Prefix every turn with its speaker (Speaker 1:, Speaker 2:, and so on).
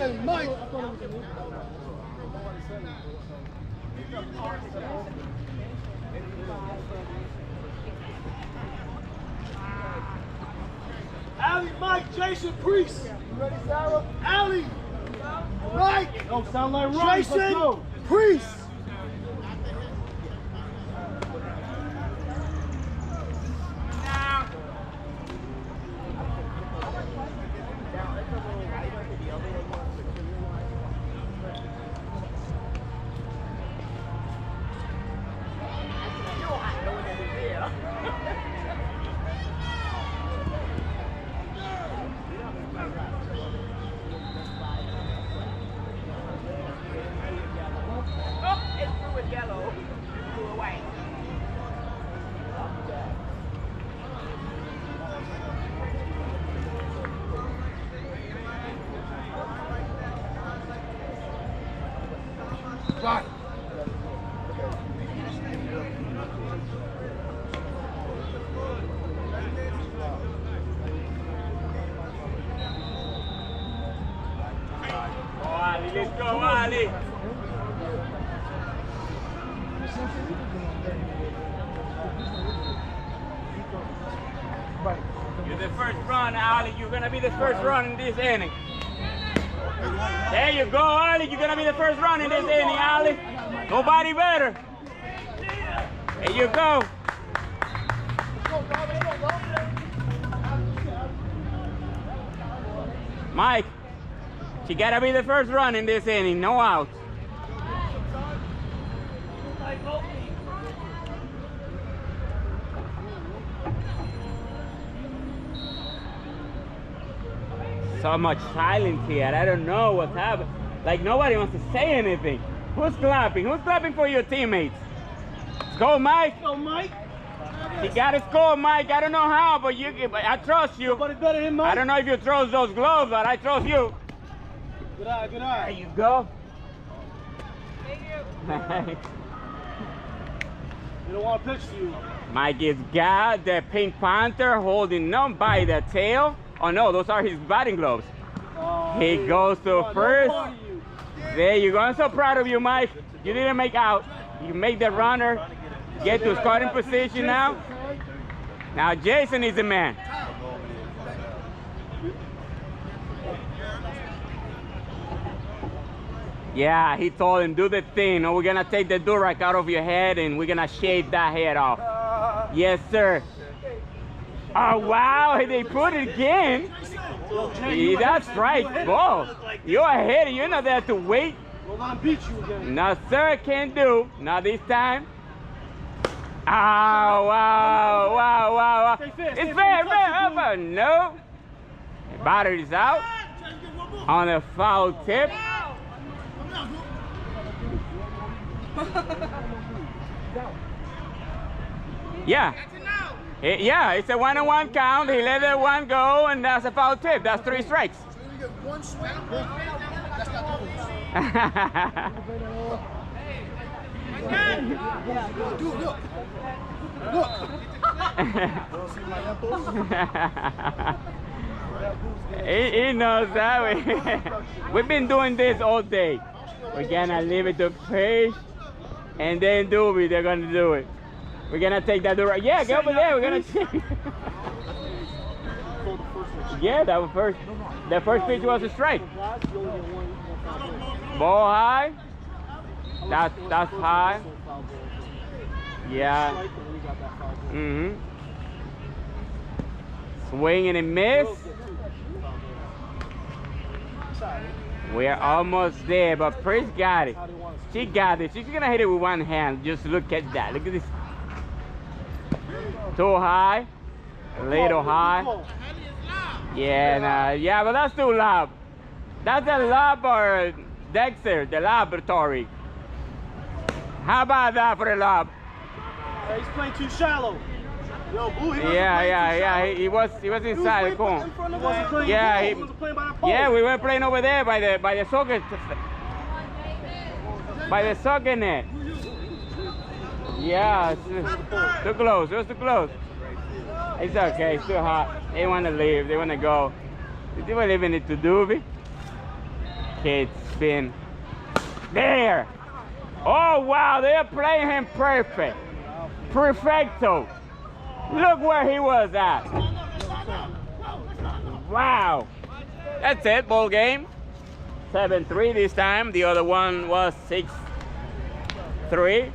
Speaker 1: said Mike. Allie, Mike, Jason, Priest. You ready, Sarah? Allie, Mike. Oh, sound like Rice. Jason, Priest. Right.
Speaker 2: Ali, let's go, Ali. You're the first run, Ali. You're gonna be the first run in this inning. There you go, Ali. You're gonna be the first run in this inning, Ali. Nobody better. There you go. Mike, she gotta be the first run in this inning. No outs. So much silence here. I don't know what's happening. Like nobody wants to say anything. Who's clapping? Who's clapping for your teammates? Let's go, Mike.
Speaker 1: Go, Mike.
Speaker 2: You gotta score, Mike. I don't know how, but I trust you.
Speaker 1: Nobody better than Mike.
Speaker 2: I don't know if you throw those gloves, but I trust you.
Speaker 1: Good eye, good eye.
Speaker 2: There you go.
Speaker 1: Thank you. You don't want to pitch to you.
Speaker 2: Mike has got the Pink Panther holding on by the tail. Oh no, those are his batting gloves. He goes to first. There you go. I'm so proud of you, Mike. You didn't make out. You make the runner get to scoring position now. Now Jason is the man. Yeah, he told him, do the thing, or we're gonna take the durag out of your head and we're gonna shave that head off. Yes, sir. Oh, wow, they put it again. See, that's right, ball. You're ahead, you're not there to wait.
Speaker 1: We're gonna beat you again.
Speaker 2: No, sir, can't do. Not this time. Oh, wow, wow, wow. It's fair. No. The batter is out on a foul tip. Yeah. Yeah, it's a 1-on-1 count. He let the one go, and that's a foul tip. That's 3 strikes.
Speaker 1: So you get one swing, that's not the dude, look.
Speaker 2: He knows that. We've been doing this all day. We're gonna leave it to Fish, and then Doobie, they're gonna do it. We're gonna take that door. Yeah, go over there. We're gonna take. Yeah, that was first. The first pitch was a strike. Ball high. That's high. Yeah. Swing and a miss. We're almost there, but Pris got it. She got it. She's gonna hit it with one hand. Just look at that. Look at this. Too high. A little high. Yeah, nah, yeah, but that's too loud. That's the lab or Dexter, the laboratory. How about that for the lab?
Speaker 1: He's playing too shallow. Yo, Boo,
Speaker 2: he was inside the corner. Yeah, yeah, we were playing over there by the soccer net. Yeah, it's too close. It was too close. It's okay. It's too hot. They want to leave. They want to go. They were leaving it to Doobie. kid's been there. Oh, wow, they're playing him perfect. Perfecto. Look where he was at. Wow. That's it, ball game. 7-3 this time. The other one was 6-3.